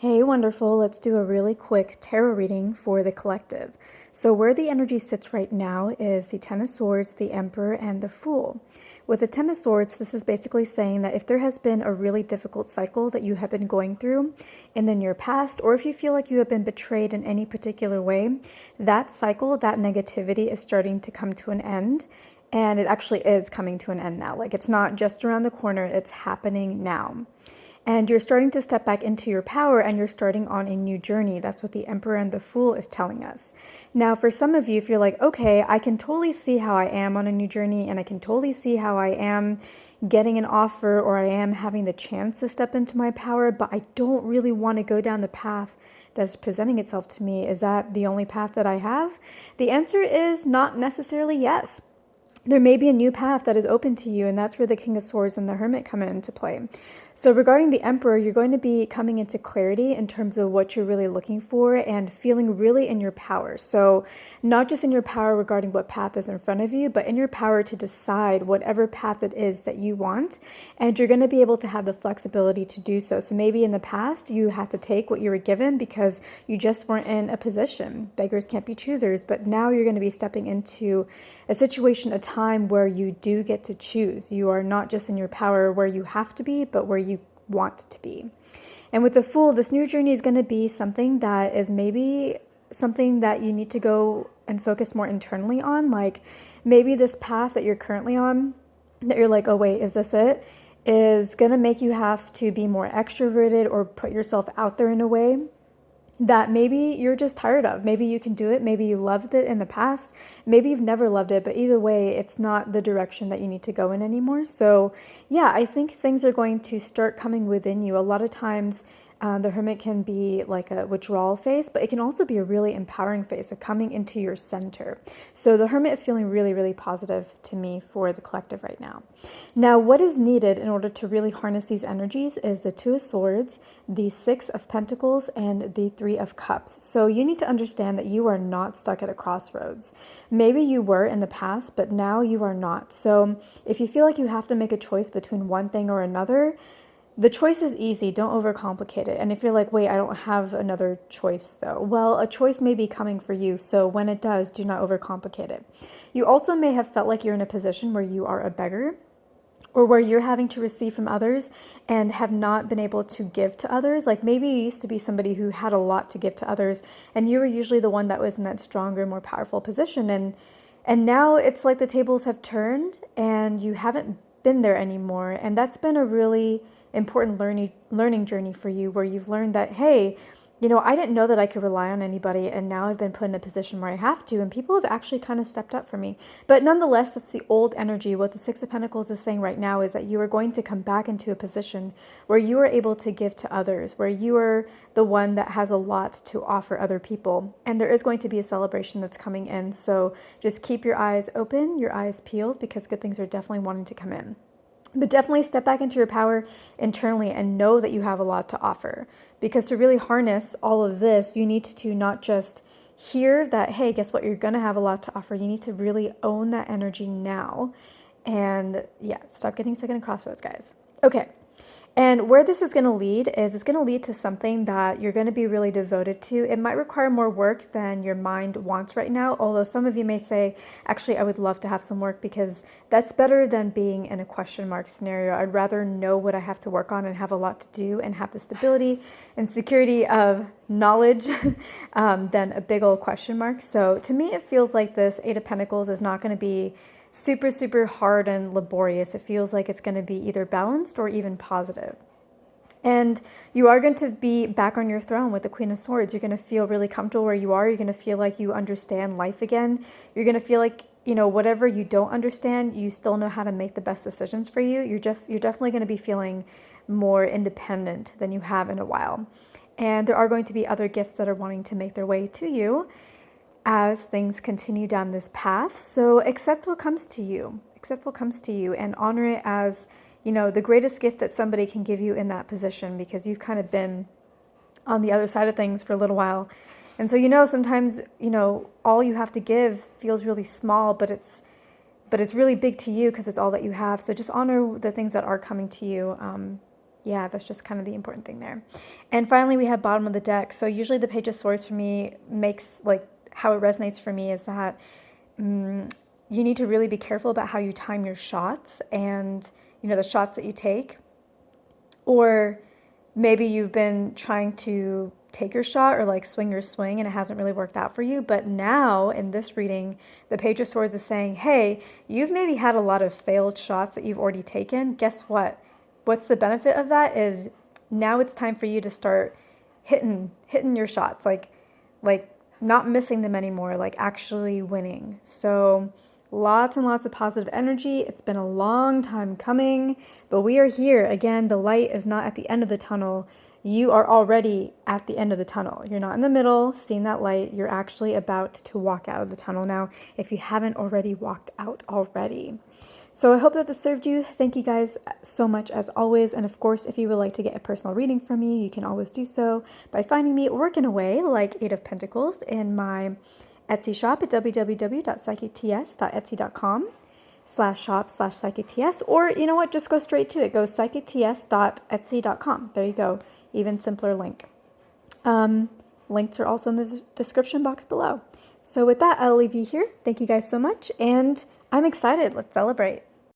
Hey, wonderful. Let's do a really quick tarot reading for the collective. So where the energy sits right now is the Ten of Swords, the Emperor, and the Fool. With the Ten of Swords, this is basically saying that if there has been a really difficult cycle that you have been going through in the near past, or if you feel like you have been betrayed in any particular way, that cycle, that negativity is starting to come to an end. And it actually is coming to an end now. Like, it's not just around the corner, it's happening now. And you're starting to step back into your power and you're starting on a new journey. That's what the Emperor and the Fool is telling us. Now, for some of you, if you're like, okay, I can totally see how I am on a new journey and I can totally see how I am getting an offer or I am having the chance to step into my power, but I don't really want to go down the path that's presenting itself to me. Is that the only path that I have? The answer is not necessarily yes. There may be a new path that is open to you, and that's where the King of Swords and the Hermit come into play. So regarding the Emperor, you're going to be coming into clarity in terms of what you're really looking for and feeling really in your power. So not just in your power regarding what path is in front of you, but in your power to decide whatever path it is that you want. And you're going to be able to have the flexibility to do so. So maybe in the past, you had to take what you were given because you just weren't in a position. Beggars can't be choosers. But now you're going to be stepping into a situation, a time where you do get to choose. You are not just in your power where you have to be, but where you want to be. And with the Fool, this new journey is going to be something that is maybe something that you need to go and focus more internally on. Like maybe this path that you're currently on, that you're like, oh wait, is this it? Is going to make you have to be more extroverted or put yourself out there in a way that maybe you're just tired of. Maybe you can do it. Maybe you loved it in the past. Maybe you've never loved it, but either way, it's not the direction that you need to go in anymore. So yeah, I think things are going to start coming within you. A lot of times, the Hermit can be like a withdrawal phase, but it can also be a really empowering phase of coming into your center. So the Hermit is feeling really, really positive to me for the collective right now. Now, what is needed in order to really harness these energies is the Two of Swords, the Six of Pentacles, and the Three of Cups. So you need to understand that you are not stuck at a crossroads. Maybe you were in the past, but now you are not. So if you feel like you have to make a choice between one thing or another, the choice is easy. Don't overcomplicate it. And if you're like, wait, I don't have another choice though. Well, a choice may be coming for you. So when it does, do not overcomplicate it. You also may have felt like you're in a position where you are a beggar, or where you're having to receive from others and have not been able to give to others. Like maybe you used to be somebody who had a lot to give to others and you were usually the one that was in that stronger, more powerful position. And now it's like the tables have turned and you haven't been there anymore. And that's been a really important learning journey for you, where you've learned that, hey, you know, I didn't know that I could rely on anybody, and now I've been put in a position where I have to, and people have actually kind of stepped up for me. But nonetheless, that's the old energy. What the Six of Pentacles is saying right now is that you are going to come back into a position where you are able to give to others, where you are the one that has a lot to offer other people. And there is going to be a celebration that's coming in. So just keep your eyes open, your eyes peeled, because good things are definitely wanting to come in. But definitely step back into your power internally and know that you have a lot to offer. Because to really harness all of this, you need to not just hear that, hey, guess what, you're going to have a lot to offer. You need to really own that energy now. And yeah, stop getting stuck in a crossroads, guys. Okay. And where this is going to lead is it's going to lead to something that you're going to be really devoted to. It might require more work than your mind wants right now, although some of you may say, actually, I would love to have some work because that's better than being in a question mark scenario. I'd rather know what I have to work on and have a lot to do and have the stability and security of knowledge than a big old question mark. So to me, it feels like this Eight of Pentacles is not going to be super, super hard and laborious. It feels like it's going to be either balanced or even positive. And you are going to be back on your throne with the Queen of Swords. You're going to feel really comfortable where you are. You're going to feel like you understand life again. You're going to feel like, you know, whatever you don't understand, you still know how to make the best decisions for you. You're definitely going to be feeling more independent than you have in a while. And there are going to be other gifts that are wanting to make their way to you as things continue down this path. So accept what comes to you. Accept what comes to you and honor it as, you know, the greatest gift that somebody can give you in that position, because you've kind of been on the other side of things for a little while. And so, you know, sometimes, you know, all you have to give feels really small, but it's really big to you because it's all that you have. So just honor the things that are coming to you Yeah, that's just kind of the important thing there. And finally, we have bottom of the deck. So usually the Page of Swords for me makes, like, how it resonates for me is that you need to really be careful about how you time your shots and, the shots that you take. Or maybe you've been trying to take your shot or like swing your swing and it hasn't really worked out for you. But now in this reading, the Page of Swords is saying, hey, you've maybe had a lot of failed shots that you've already taken. Guess what? What's the benefit of that is now it's time for you to start hitting your shots, like not missing them anymore, like actually winning. So lots and lots of positive energy. It's been a long time coming, but we are here. Again, the light is not at the end of the tunnel. You are already at the end of the tunnel. You're not in the middle, seeing that light. You're actually about to walk out of the tunnel now, if you haven't already walked out already. So I hope that this served you. Thank you guys so much as always. And of course, if you would like to get a personal reading from me, you can always do so by finding me working away like Eight of Pentacles in my Etsy shop at www.psychicts.etsy.com/shop/PsychicTS. Or you know what, just go straight to it. Go PsychicTS.etsy.com. There you go. Even simpler link. Links are also in the description box below. So with that, I'll leave you here. Thank you guys so much. And I'm excited. Let's celebrate.